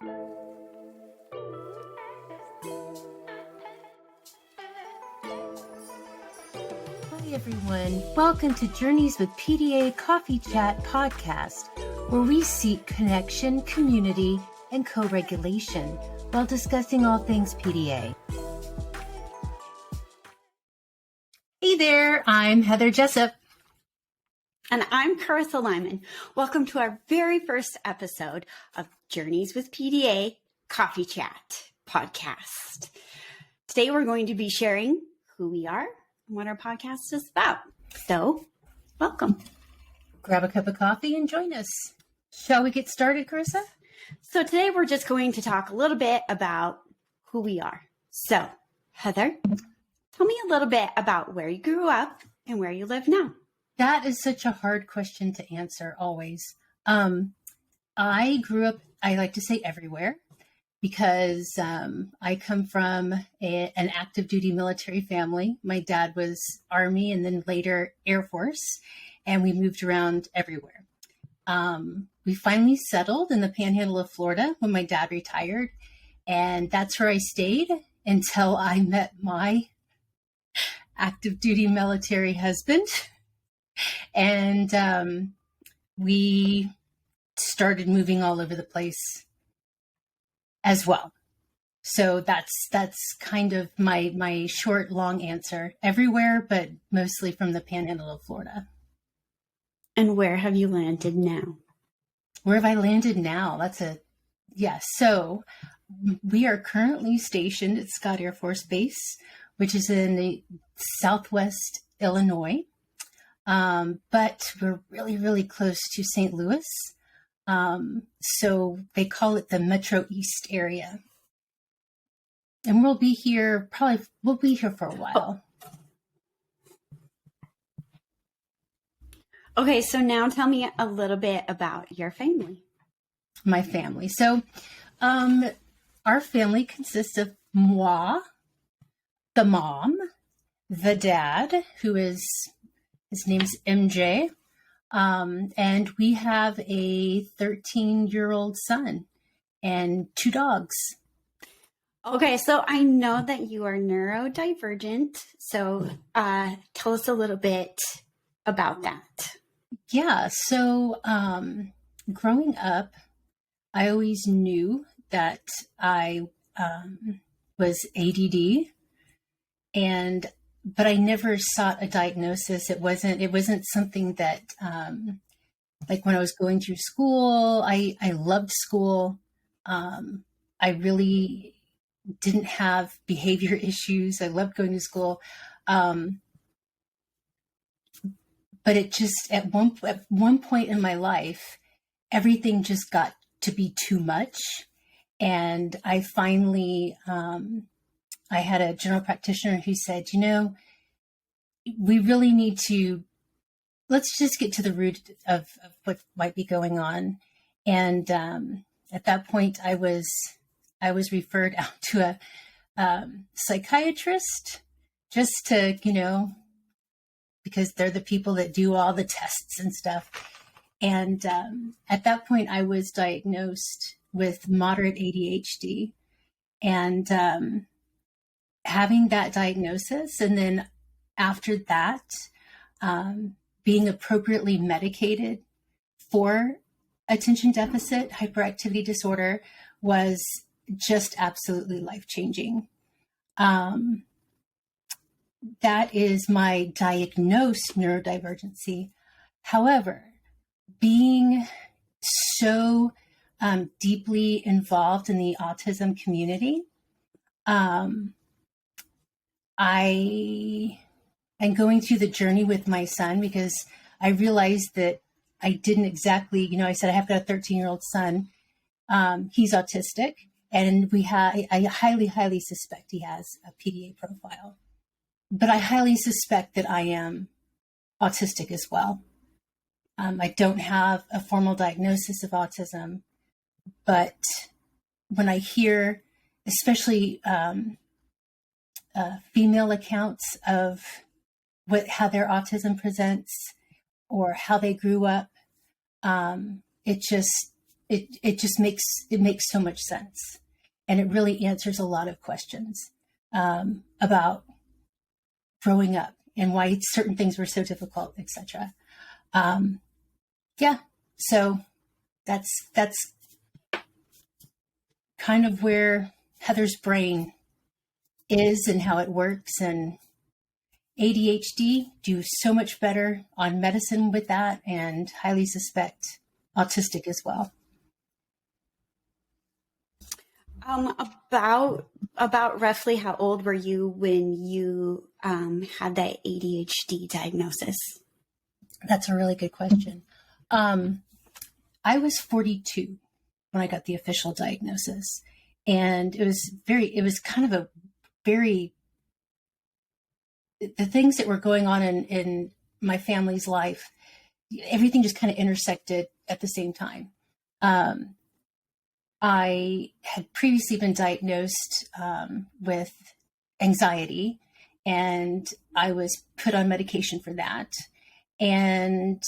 Hi everyone, welcome to Journeys with PDA Coffee Chat podcast, where we seek connection, community, and co-regulation while discussing all things PDA. Hey there, I'm Heather Jessup. And I'm Kerissa Lyman. Welcome to our very first episode of Journeys with PDA Coffee Chat podcast. Today we're going to be sharing who we are and what our podcast is about. So, welcome. Grab a cup of coffee and join us. Shall we get started, Kerissa? So today we're just going to talk a little bit about who we are. So, Heather, tell me a little bit about where you grew up and where you live now. That is such a hard question to answer always. I grew up, I like to say everywhere, because I come from an active duty military family. My dad was Army and then later Air Force, and we moved around everywhere. We finally settled in the Panhandle of Florida when my dad retired, and that's where I stayed until I met my active duty military husband. And we started moving all over the place as well. So that's kind of my short, long answer. Everywhere, but mostly from the Panhandle of Florida. And where have you landed now? Where have I landed now? So we are currently stationed at Scott Air Force Base, which is in the Southwest Illinois. But we're really, really close to St. Louis. So they call it the Metro East area. And we'll be here for a while. Okay, so now tell me a little bit about your family. My family. So our family consists of moi, the mom, the dad, his name's MJ, and we have a 13-year-old son and 2 dogs. Okay, so I know that you are neurodivergent, so tell us a little bit about that. Yeah, so growing up, I always knew that I was ADD, but I never sought a diagnosis. It wasn't something that, like when I was going through school, I loved school. I really didn't have behavior issues. I loved going to school. But it just, at one point in my life, everything just got to be too much. And I finally, I had a general practitioner who said, we really need to, let's just get to the root of what might be going on. And at that point, I was referred out to a psychiatrist just to, because they're the people that do all the tests and stuff. And at that point, I was diagnosed with moderate ADHD. And having that diagnosis, and then after that, being appropriately medicated for attention deficit hyperactivity disorder was just absolutely life-changing. That is my diagnosed neurodivergency. However, being so deeply involved in the autism community, I am going through the journey with my son because I realized that I didn't exactly, I said I have got a 13-year-old son. He's autistic, and I highly, highly suspect he has a PDA profile. But I highly suspect that I am autistic as well. I don't have a formal diagnosis of autism, but when I hear, especially female accounts of how their autism presents or how they grew up, it just it just makes so much sense, and it really answers a lot of questions about growing up and why certain things were so difficult, etc. Yeah, so that's kind of where Heather's brain is and how it works. And ADHD, do so much better on medicine with that, and highly suspect autistic as well. About roughly how old were you when you had that ADHD diagnosis? That's a really good question. I was 42 when I got the official diagnosis, and it was kind of a very, the things that were going on in my family's life, everything just kind of intersected at the same time. I had previously been diagnosed with anxiety, and I was put on medication for that. And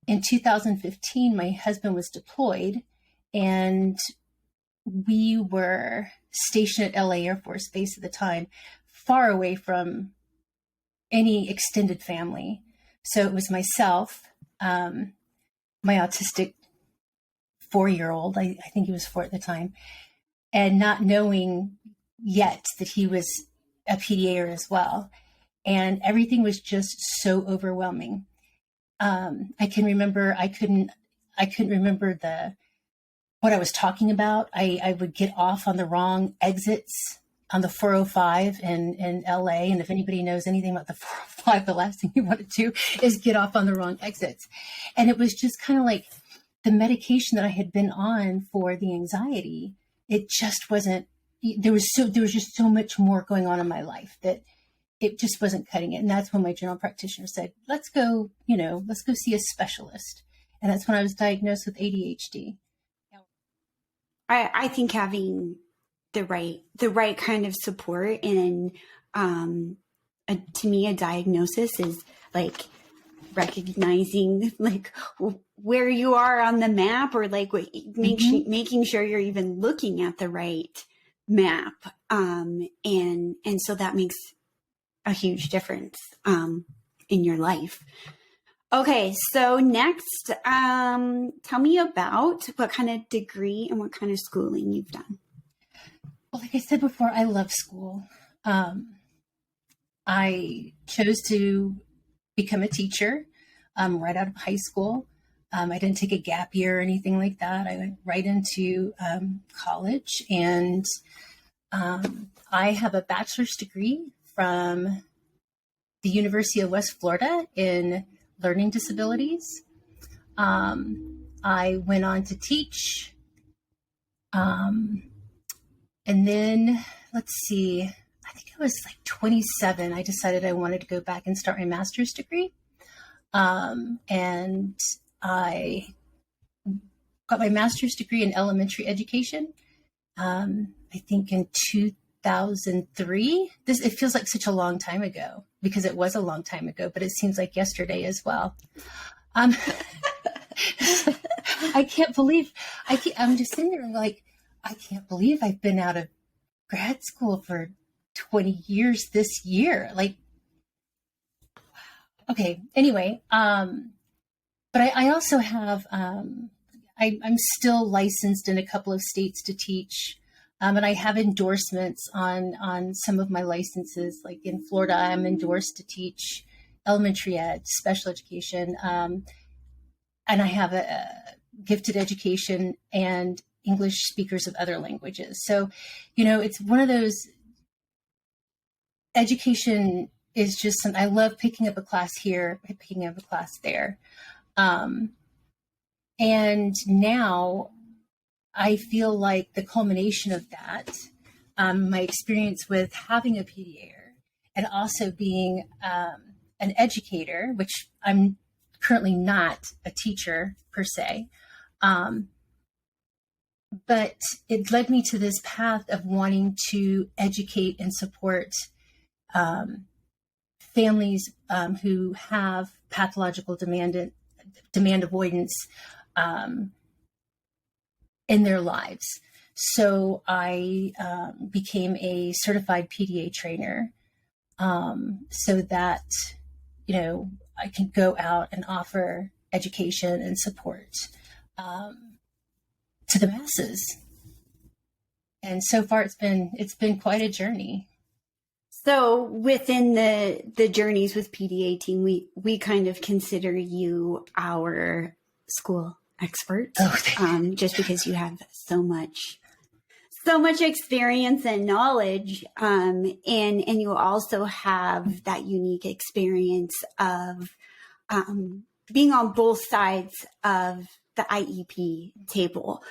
in 2015, my husband was deployed, and we were stationed at LA Air Force Base at the time, far away from any extended family. So it was myself, my autistic 4-year-old, I think he was 4 at the time, and not knowing yet that he was a PDA as well. And everything was just so overwhelming. I can remember, I couldn't remember what I was talking about. I would get off on the wrong exits on the 405 in LA. And if anybody knows anything about the 405, the last thing you want to do is get off on the wrong exits. And it was just kind of like the medication that I had been on for the anxiety. It just wasn't, there was just so much more going on in my life that it just wasn't cutting it. And that's when my general practitioner said, let's go see a specialist. And that's when I was diagnosed with ADHD. I think having the right kind of support and to me, a diagnosis is like recognizing like where you are on the map, or like making sure you're even looking at the right map. And so that makes a huge difference in your life. Okay, so next, tell me about what kind of degree and what kind of schooling you've done. Well, like I said before, I love school. I chose to become a teacher right out of high school. I didn't take a gap year or anything like that. I went right into college, and I have a bachelor's degree from the University of West Florida in learning disabilities. I went on to teach. And then, let's see, I think I was like 27. I decided I wanted to go back and start my master's degree. And I got my master's degree in elementary education, I think in 2003. It feels like such a long time ago, because it was a long time ago, but it seems like yesterday as well. I can't believe, I'm just sitting there like, I can't believe I've been out of grad school for 20 years this year. Like, wow. Okay. Anyway, but I also have, I'm still licensed in a couple of states to teach. And I have endorsements on some of my licenses. Like in Florida, I'm endorsed to teach elementary ed, special education. And I have a gifted education and English speakers of other languages. So, it's one of those, education is just I love picking up a class here, picking up a class there. And now I feel like the culmination of that, my experience with having a PDA and also being an educator, which I'm currently not a teacher per se, but it led me to this path of wanting to educate and support families who have pathological demand avoidance, in their lives. So I became a certified PDA trainer, so that, I can go out and offer education and support to the masses. And so far it's been quite a journey. So within the Journeys with PDA team, we kind of consider you our school expert, just because you have so much experience and knowledge, and you also have that unique experience of being on both sides of the IEP table.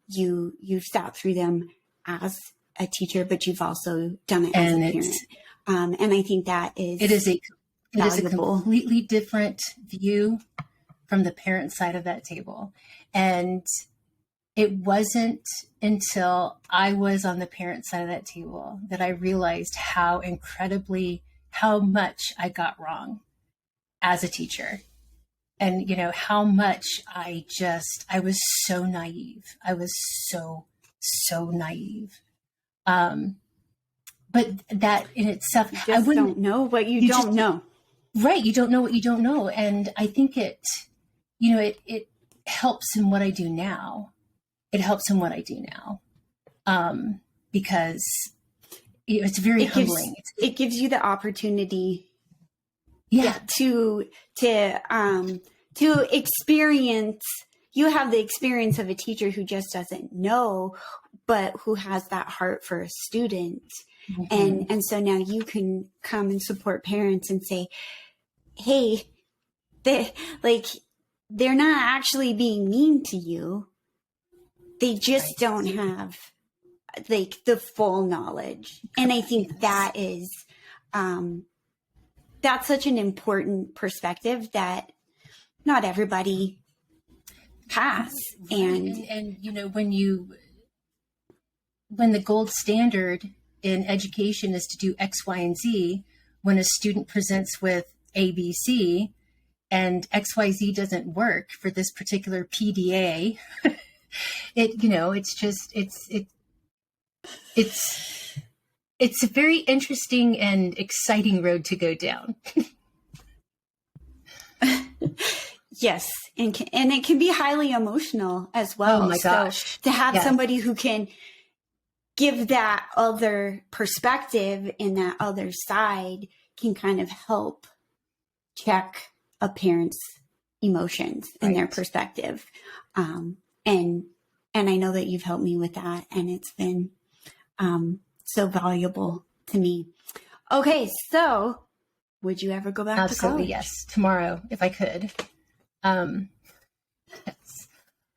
You've sat through them as a teacher, but you've also done it as a parent. And I think that it is a completely different view from the parent side of that table. And it wasn't until I was on the parent side of that table that I realized how much I got wrong as a teacher. And, how much I was so naive. I was so naive. But that in itself, I don't know what you don't know. Right. You don't know what you don't know. And I think it helps in what I do now. Because it's very humbling. It gives you the opportunity to experience. You have the experience of a teacher who just doesn't know, but who has that heart for a student. Mm-hmm. And so now you can come and support parents and say, hey, they're not actually being mean to you. They just don't have the full knowledge. And I think that is, that's such an important perspective that not everybody has. And when the gold standard in education is to do X, Y, and Z, when a student presents with ABC and XYZ doesn't work for this particular PDA, it's a very interesting and exciting road to go down. Yes. And it can be highly emotional as well. Oh my gosh. So to have somebody who can give that other perspective and that other side can kind of help check a parent's emotions and their perspective. And I know that you've helped me with that, and it's been so valuable to me. Okay, so would you ever go back to college? Absolutely, yes. Tomorrow, if I could. Yes,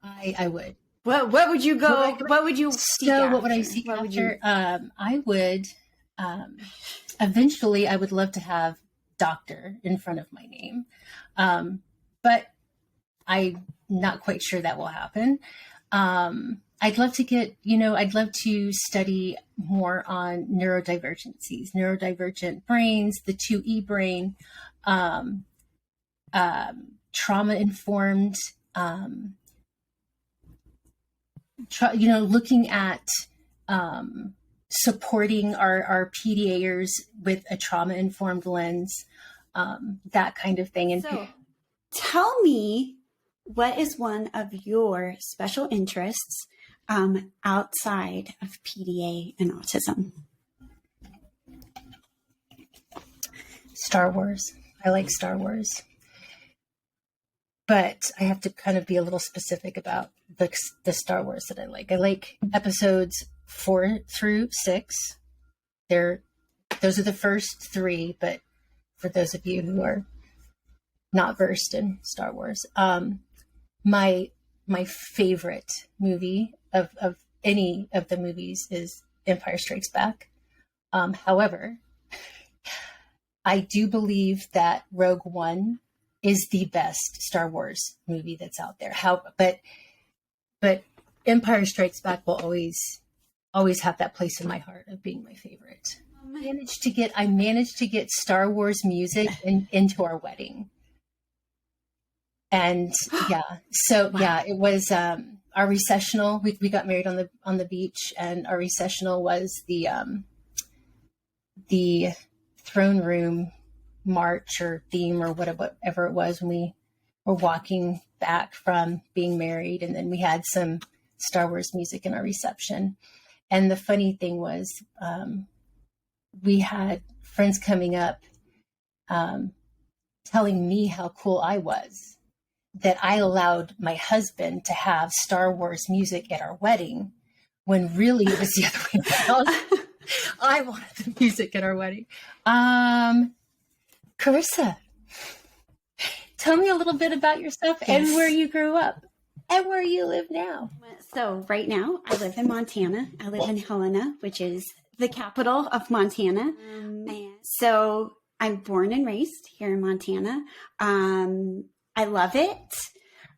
I would. What would you go? What would you seek after? What would I seek after? I would, eventually, I would love to have doctor in front of my name. But I'm not quite sure that will happen. I'd love to study more on neurodivergencies, neurodivergent brains, the 2E brain, trauma-informed, looking at supporting our PDAers with a trauma-informed lens, that kind of thing. And so, tell me, what is one of your special interests outside of PDA and autism? Star Wars. I like Star Wars. But I have to kind of be a little specific about the Star Wars that I like. I like episodes 4 through 6. Those are the first 3, but for those of you who are not versed in Star Wars, my favorite movie of any of the movies is Empire Strikes Back. However, I do believe that Rogue One is the best Star Wars movie that's out there. But Empire Strikes Back will always have that place in my heart of being my favorite. I managed to get Star Wars music into our wedding. And it was our recessional. We got married on the beach, and our recessional was the throne room march or theme or whatever it was when we were walking back from being married. And then we had some Star Wars music in our reception. And the funny thing was, we had friends coming up telling me how cool I was, that I allowed my husband to have Star Wars music at our wedding, when really it was the other way around. I wanted the music at our wedding. Kerissa, tell me a little bit about yourself and where you grew up and where you live now. So right now I live in Montana. I live in Helena, which is the capital of Montana. So I'm born and raised here in Montana. I love it.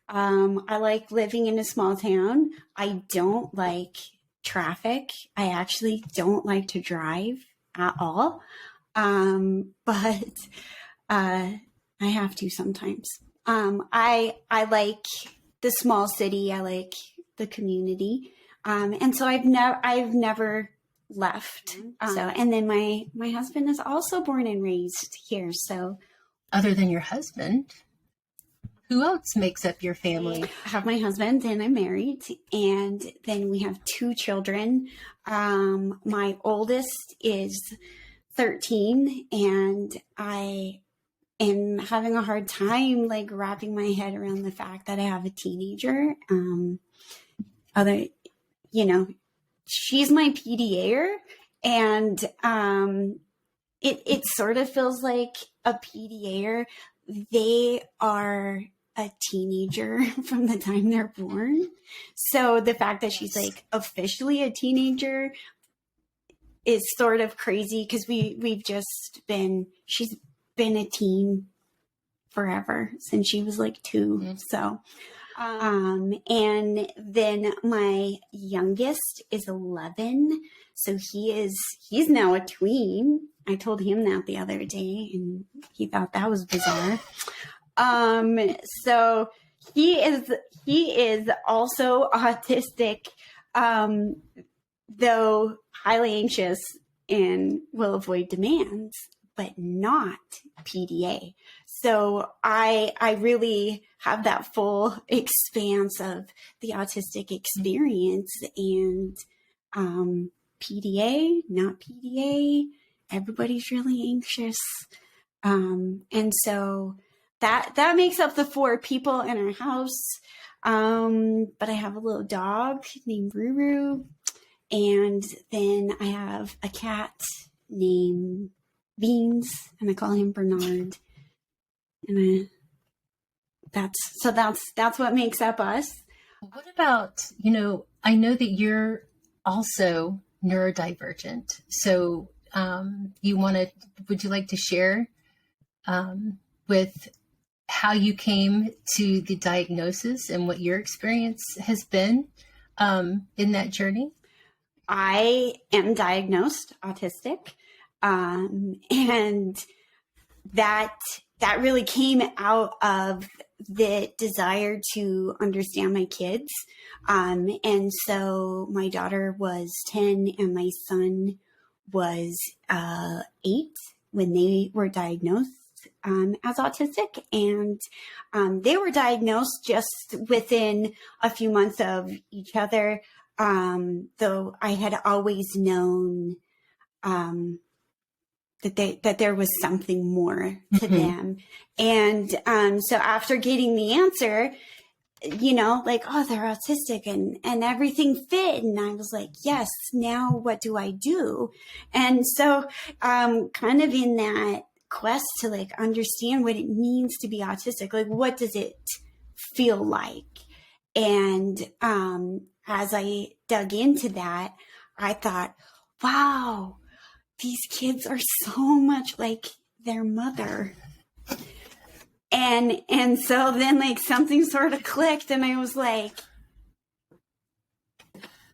I like living in a small town. I don't like traffic. I actually don't like to drive at all. But I have to sometimes. I like the small city. I like the community. And so I've never left. And then my husband is also born and raised here. So other than your husband, who else makes up your family? I have my husband, and I'm married, and then we have 2 children. My oldest is 13, and I am having a hard time like wrapping my head around the fact that I have a teenager. She's my PDA, and it sort of feels like a PDA. They are a teenager from the time they're born. So the fact that she's like officially a teenager is sort of crazy, because she's been a teen forever, since she was like 2. Mm-hmm. So and then my youngest is 11. So he's now a tween. I told him that the other day, and he thought that was bizarre. So he is also autistic, though highly anxious and will avoid demands, but not PDA. So I really have that full expanse of the autistic experience, and PDA, not PDA, everybody's really anxious. And so that makes up the 4 people in our house. But I have a little dog named Ruru, and then I have a cat named Beans, and I call him Bernard. And that's what makes up us. What about, I know that you're also neurodivergent. So would you like to share with how you came to the diagnosis and what your experience has been in that journey? I am diagnosed autistic, and that really came out of the desire to understand my kids. And so my daughter was 10 and my son was 8 when they were diagnosed as autistic. And they were diagnosed just within a few months of each other, though I had always known that there was something more to them. And so after getting the answer, like, oh, they're autistic and everything fit. And I was like, yes, now what do I do? And so kind of in that quest to like understand what it means to be autistic, like what does it feel like? And as I dug into that, I thought, wow, these kids are so much like their mother. And so then like something sort of clicked, and I was like,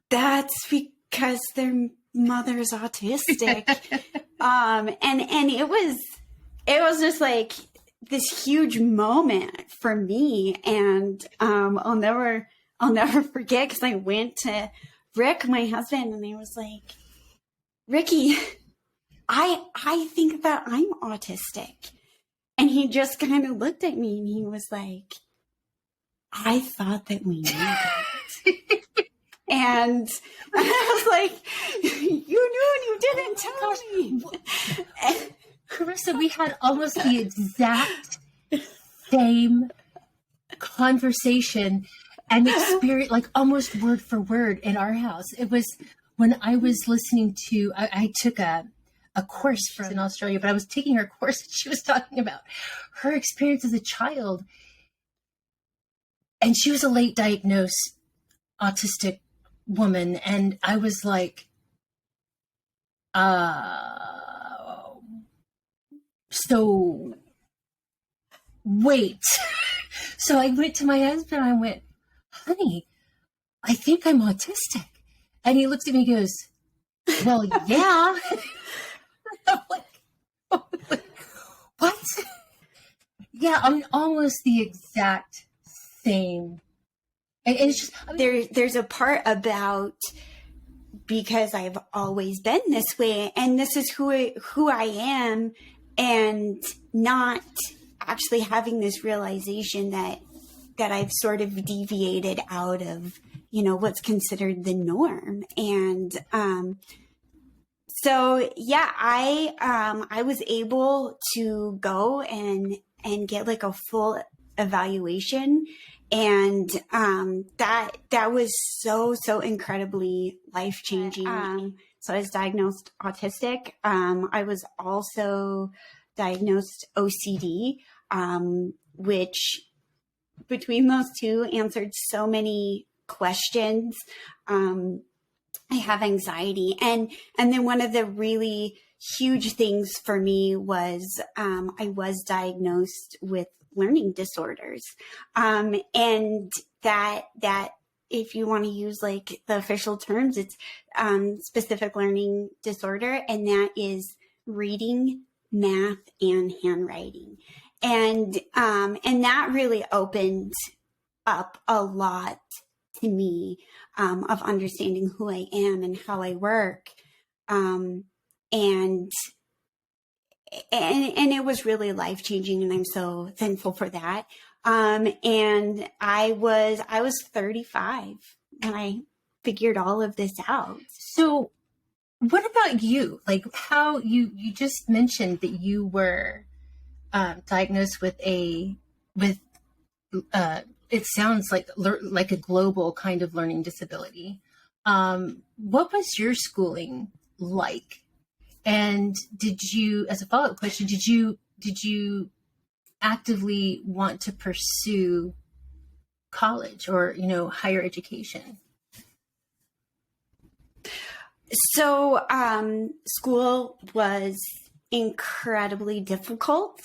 that's because their mother's autistic. And it was just like this huge moment for me. And I'll never forget, because I went to Rick, my husband, and I was like, Ricky, I think that I'm autistic. And he just kind of looked at me and he was like, I thought that we knew that. And I was like, you knew and you didn't tell me. Kerissa, we had almost the exact same conversation and experience, like almost word for word in our house. It was when I was listening to, I took a course in Australia, but I was taking her course and she was talking about her experience as a child. And she was a late diagnosed autistic woman. And I was like, so wait. So I went to my husband. I went, honey, I think I'm autistic. And he looks at me and goes, well, yeah. I'm like, what? Yeah, I'm almost the exact same. And it's just, I mean, there's a part about, because I've always been this way and this is who I am, and not actually having this realization that I've sort of deviated out of, what's considered the norm. And so yeah, I was able to go and get like a full evaluation. And that was so incredibly life-changing. So I was diagnosed autistic. I was also diagnosed OCD, which between those two answered so many questions. I have anxiety. And then one of the really huge things for me was I was diagnosed with learning disorders. And that if you want to use like the official terms, it's specific learning disorder, and that is reading, math, and handwriting. And that really opened up a lot to me of understanding who I am and how I work. And it was really life-changing, and I'm so thankful for that. And I was 35 when I figured all of this out. So what about you? Like how you just mentioned that you were diagnosed with it sounds like a global kind of learning disability. What was your schooling like? And did you, as a follow-up question, did you actively want to pursue college or, higher education? So, school was incredibly difficult.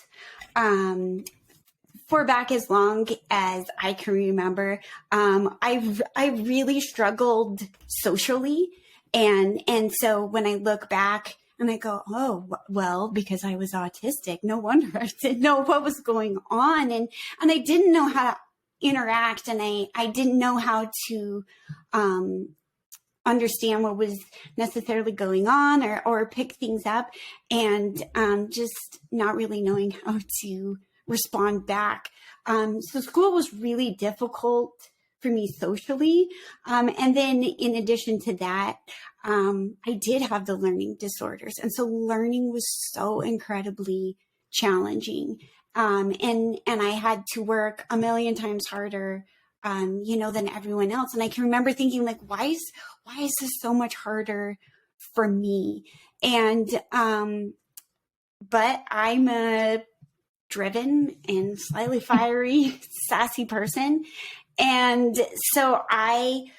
For back as long as I can remember, I really struggled socially. And so when I look back and I go, oh, well, because I was autistic, no wonder I didn't know what was going on. And I didn't know how to interact, and I didn't know how to understand what was necessarily going on or pick things up, and just not really knowing how to respond back. So school was really difficult for me socially. And then in addition to that, I did have the learning disorders. And so learning was so incredibly challenging. And I had to work a million times harder, than everyone else. And I can remember thinking like, why is this so much harder for me? And, but I'm a driven and slightly fiery, sassy person. And so I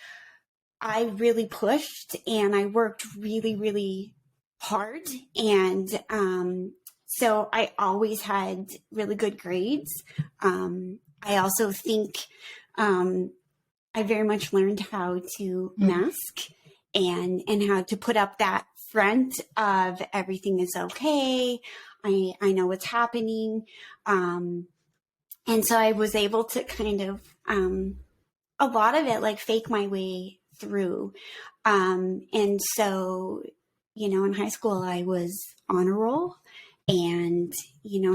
really pushed and I worked really, really hard. And so I always had really good grades. I also think I very much learned how to mask and how to put up that front of everything is okay. I know what's happening. And so I was able to kind of, a lot of it, like fake my way through. And so, in high school, I was on a roll and,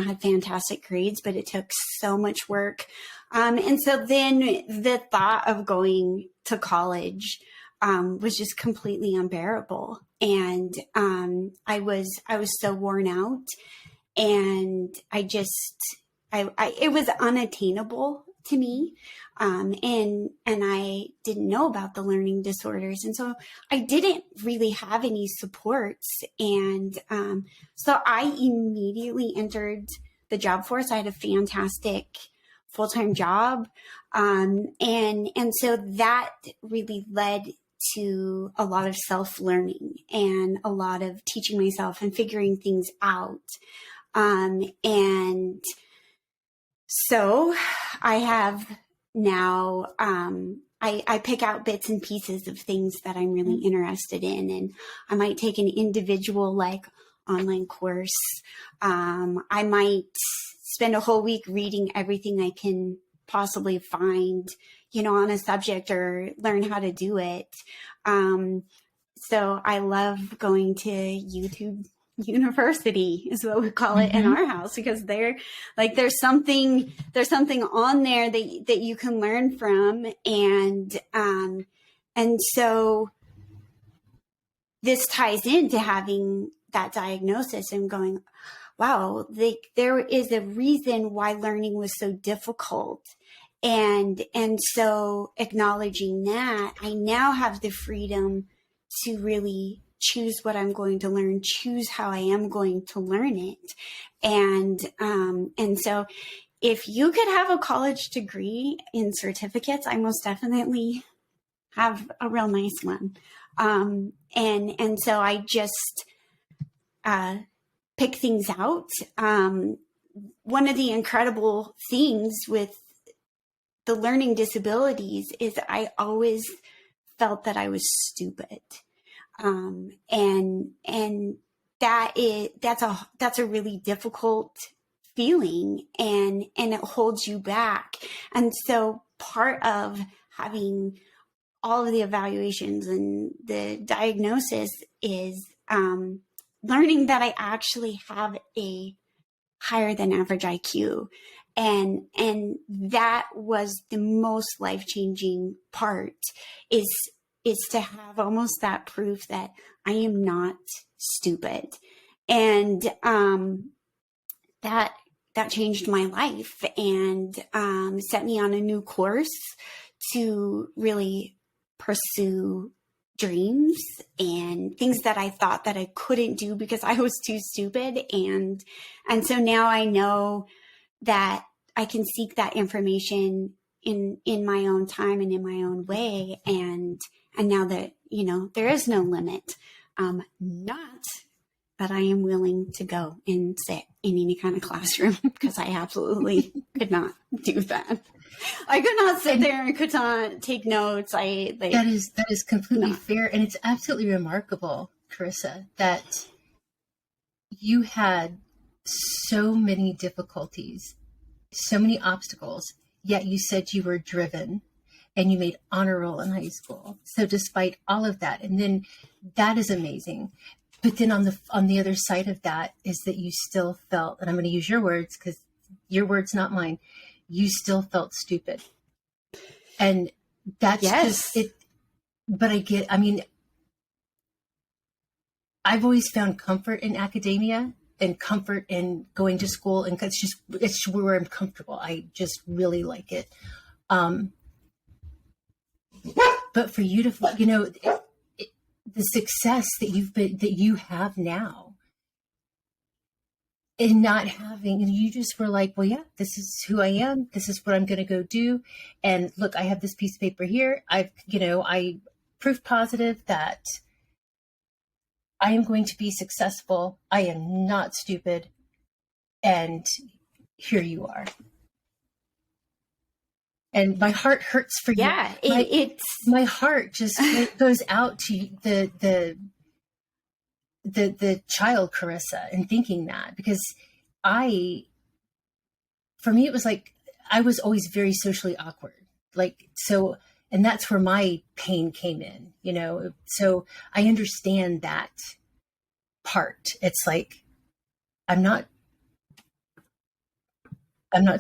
had fantastic grades, but it took so much work. And so then the thought of going to college was just completely unbearable. And I was so worn out, and it was unattainable to me. And I didn't know about the learning disorders. And so I didn't really have any supports. And so I immediately entered the job force. I had a fantastic full-time job. And so that really led to a lot of self-learning and a lot of teaching myself and figuring things out. And so I have now, I pick out bits and pieces of things that I'm really interested in, and I might take an individual like online course. I might spend a whole week reading everything I can possibly find, on a subject, or learn how to do it. So I love going to YouTube University is what we call it in our house, because there's something on there that you can learn from. And so this ties into having that diagnosis and going, wow, there is a reason why learning was so difficult. And so acknowledging that, I now have the freedom to really choose what I'm going to learn, choose how I am going to learn it. And so if you could have a college degree in certificates, I most definitely have a real nice one. And so I just pick things out. One of the incredible things with the learning disabilities is I always felt that I was stupid. And that's a really difficult feeling, and it holds you back. And so part of having all of the evaluations and the diagnosis is learning that I actually have a higher than average IQ. And that was the most life-changing part, is to have almost that proof that I am not stupid. And that changed my life, and set me on a new course to really pursue dreams and things that I thought that I couldn't do because I was too stupid. And so now I know that I can seek that information in my own time and in my own way. And now that, there is no limit, not that I am willing to go and sit in any kind of classroom, because I absolutely could not do that. I could not sit there and could not take notes. That is completely fair. And it's absolutely remarkable, Kerissa, that you had so many difficulties, so many obstacles, yet you said you were driven and you made honor roll in high school. So despite all of that, and then that is amazing. But then on the other side of that is that you still felt, and I'm going to use your words because your words, not mine, you still felt stupid. And that's just it. But I've always found comfort in academia and comfort in going to school, and it's where I'm comfortable. I just really like it. But for you to, the success that you have now, and not having, and you just were like, well, yeah, this is who I am. This is what I'm going to go do. And look, I have this piece of paper here. I proof positive that I am going to be successful. I am not stupid. And here you are. And my heart hurts for you. Yeah, my heart just goes out to the the child Kerissa and thinking that, because for me, it was like, I was always very socially awkward. Like, so, and that's where my pain came in, you know? So I understand that part. It's like, I'm not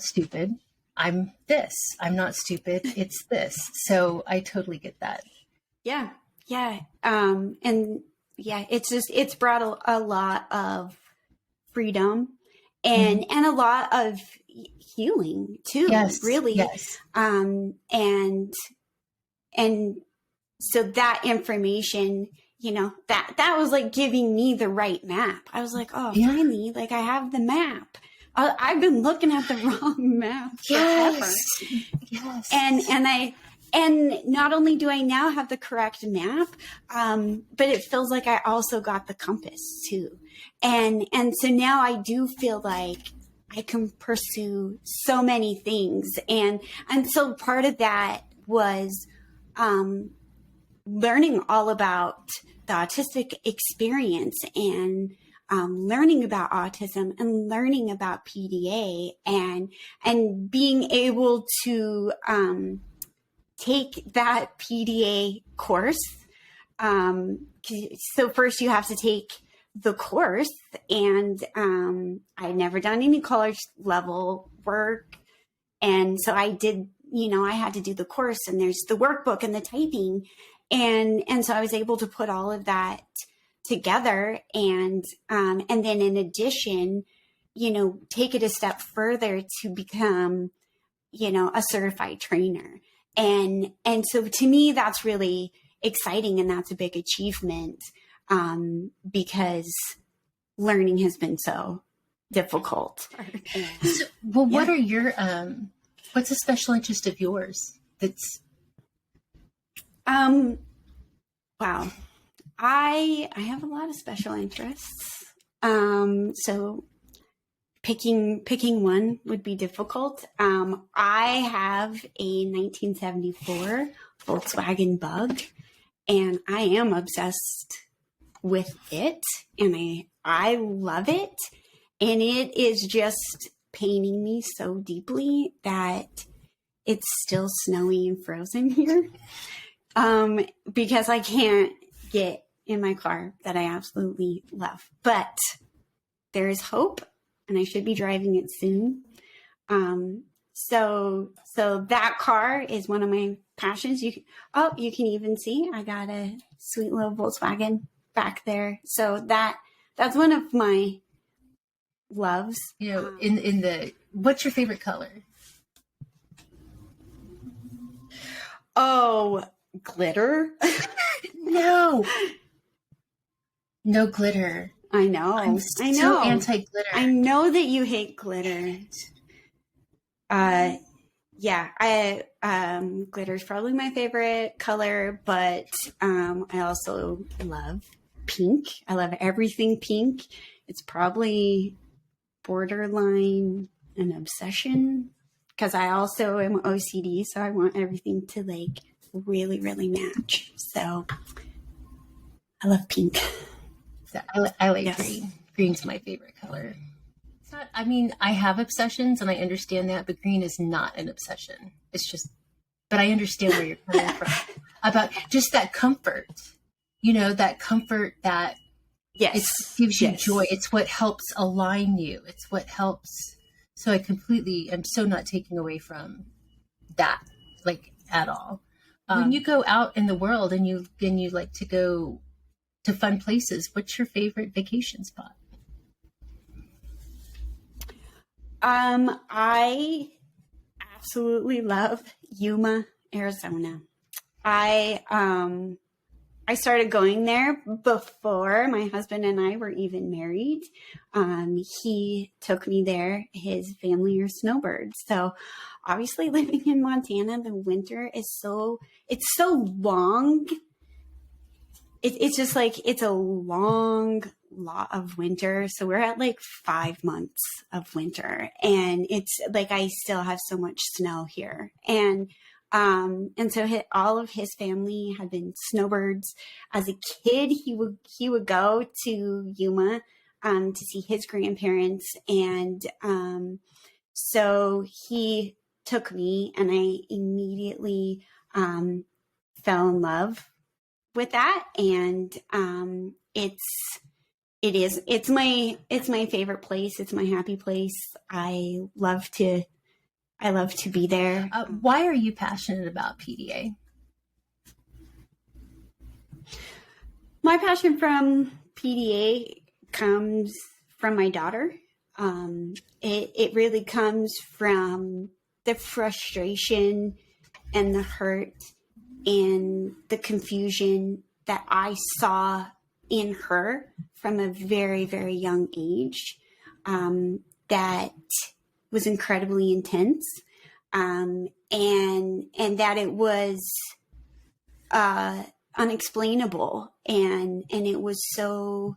stupid. I'm this. I'm not stupid. It's this. So I totally get that. Yeah. Yeah. And yeah, it's brought a lot of freedom and a lot of healing too, Yes. really. Yes. And so that information, you know, that was like giving me the right map. I was like, oh, finally, like I have the map. I've been looking at the wrong map forever. Yes. And not only do I now have the correct map, but it feels like I also got the compass too. And so now I do feel like I can pursue so many things. And so part of that was learning all about the autistic experience and learning about autism and learning about PDA and being able to take that PDA course. So first you have to take the course, and I'd never done any college level work. And so I did, you know, I had to do the course, and there's the workbook and the typing. And so I was able to put all of that together. And then in addition, you know, take it a step further to become, you know, a certified trainer. And so to me, that's really exciting. And that's a big achievement, because learning has been so difficult. So, well, what are your, what's a special interest of yours that's? Wow. I have a lot of special interests. So picking one would be difficult. I have a 1974 Volkswagen Bug, and I am obsessed with it, and I love it. And it is just paining me so deeply that it's still snowy and frozen here. Because I can't get in my car that I absolutely love. But there is hope, and I should be driving it soon. So that car is one of my passions. You can even see I got a sweet little Volkswagen back there. So that's one of my loves. You know, what's your favorite color? Oh, glitter. No glitter. I know. I'm so anti-glitter. I know that you hate glitter. Yeah, glitter is probably my favorite color, but I also love pink. I love everything pink. It's probably borderline an obsession, because I also am OCD, so I want everything to like really, really match. So I love pink. I like green. Green's my favorite color. It's not, I mean, I have obsessions and I understand that, but green is not an obsession. It's just, but I understand where you're coming from about just that comfort, you know, that comfort that it gives you joy. It's what helps align you. It's what helps. So I completely am so not taking away from that, like at all. When you go out in the world and you like to go to fun places, what's your favorite vacation spot? I absolutely love Yuma, Arizona. I started going there before my husband and I were even married. He took me there. His family are snowbirds. So obviously living in Montana, the winter is so long. It's just like, it's a long lot of winter. So we're at like 5 months of winter, and it's like, I still have so much snow here. And And so all of his family had been snowbirds. As a kid, he would go to Yuma to see his grandparents. And so he took me, and I immediately fell in love with that. And it's my favorite place. It's my happy place. I love to be there. Why are you passionate about PDA? My passion from PDA comes from my daughter. It really comes from the frustration and the hurt and the confusion that I saw in her from a very, very young age, that was incredibly intense, and that it was unexplainable, and it was so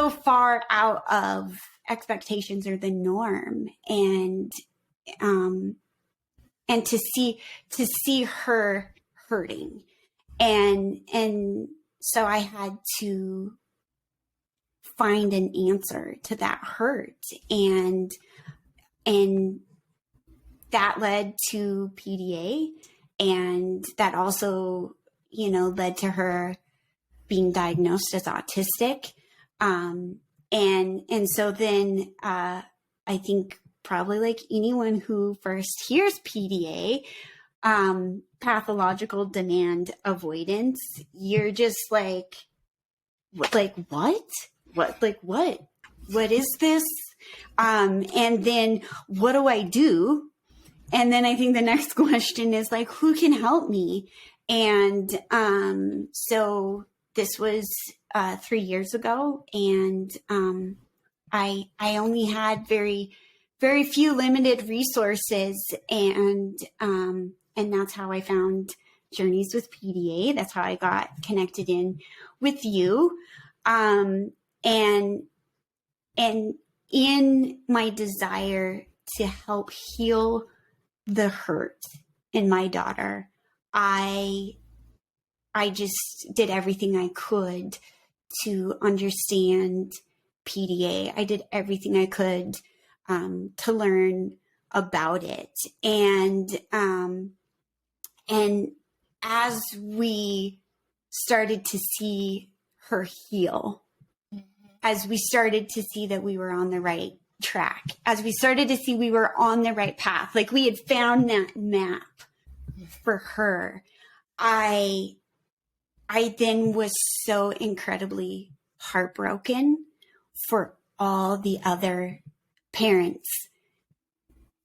far out of expectations or the norm, and to see her hurting, and so I had to find an answer to that hurt, and that led to PDA, and that also, led to her being diagnosed as autistic. And so then I think probably like anyone who first hears PDA, pathological demand avoidance, you're just like what? What is this? And then what do I do? And then I think the next question is like, who can help me? And so this was 3 years ago, and I only had very, very few limited resources, and that's how I found Journeys with PDA. That's how I got connected in with you, and in my desire to help heal the hurt in my daughter, I just did everything I could to understand PDA. I did everything I could to learn about it. And as we started to see her heal, as we started to see that we were on the right track, as we started to see we were on the right path, like we had found that map for her, I then was so incredibly heartbroken for all the other parents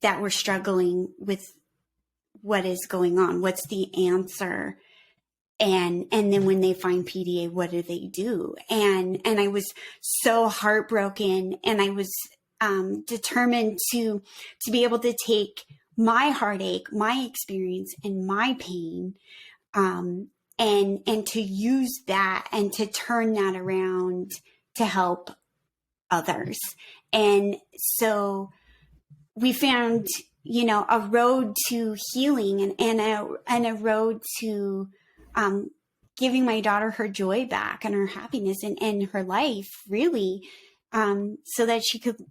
that were struggling with what is going on, what's the answer, and then when they find PDA, what do they do? And I was so heartbroken, and I was determined to be able to take my heartache, my experience, and my pain, and to use that and to turn that around to help others. And so we found, a road to healing, and a road to giving my daughter her joy back and her happiness and her life, really, so that she could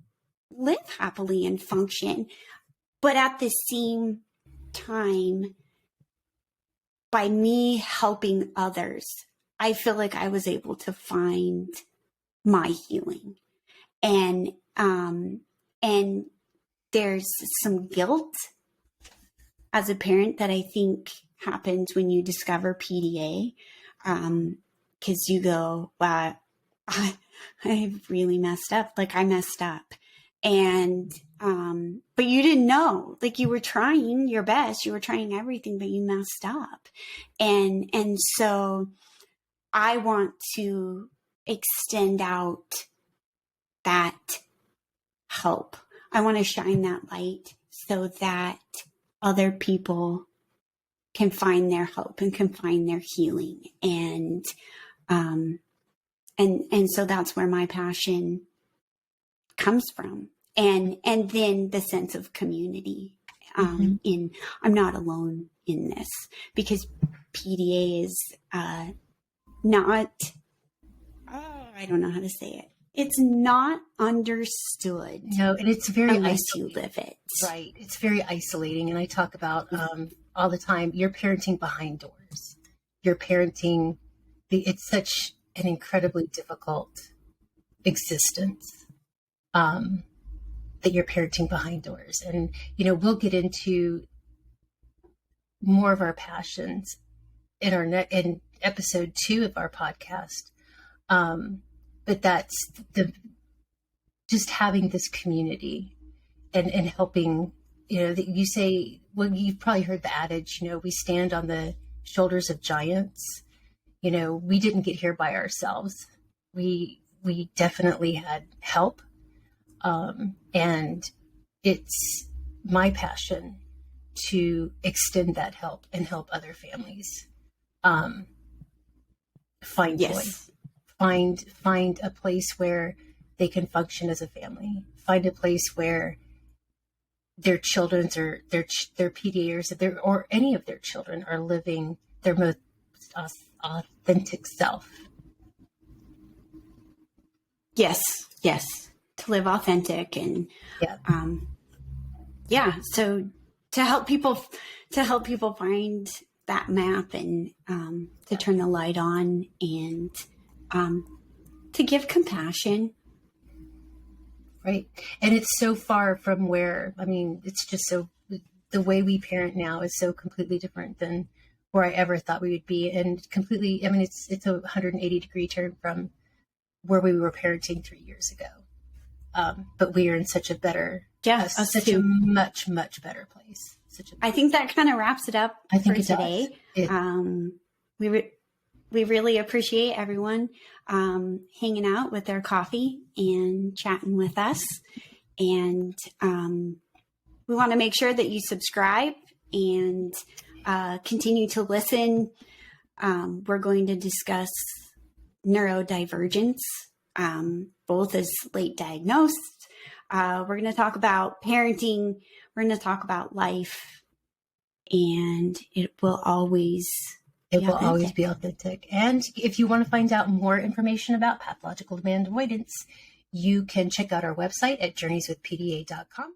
live happily and function. But at the same time, by me helping others, I feel like I was able to find my healing. And there's some guilt as a parent that I think happens when you discover PDA, because you go, wow, I really messed up. Like I messed up. And, but you didn't know, like you were trying your best, you were trying everything, but you messed up. And so I want to extend out that help. I want to shine that light so that other people can find their hope and can find their healing. And so that's where my passion comes from. And then the sense of community. I'm not alone in this, because PDA is not, I don't know how to say it. It's not understood. No, and it's very unless isolating. You live it. Right. It's very isolating. And I talk about all the time, you're parenting behind doors. You're parenting, it's such an incredibly difficult existence that you're parenting behind doors. And, we'll get into more of our passions in episode 2 of our podcast. But that's just having this community and helping, that you say, well, you've probably heard the adage, we stand on the shoulders of giants. We didn't get here by ourselves. We definitely had help. And it's my passion to extend that help and help other families find joy. Find a place where they can function as a family. Find a place where their children's or their PDAers or any of their children are living their most authentic self. Yes. To live authentic and So to help people find that map and to turn the light on and to give compassion. Right. And it's so far from it's just so, the way we parent now is so completely different than where I ever thought we would be. And completely, it's a 180 degree turn from where we were parenting 3 years ago. But we are in such a better, such a much, much better place. I think that kind of wraps it up for today. We really appreciate everyone hanging out with their coffee and chatting with us. And we want to make sure that you subscribe and continue to listen. We're going to discuss neurodivergence, both as late diagnosed. We're going to talk about parenting. We're going to talk about life. And it will always be authentic. And if you want to find out more information about pathological demand avoidance, you can check out our website at journeyswithpda.com.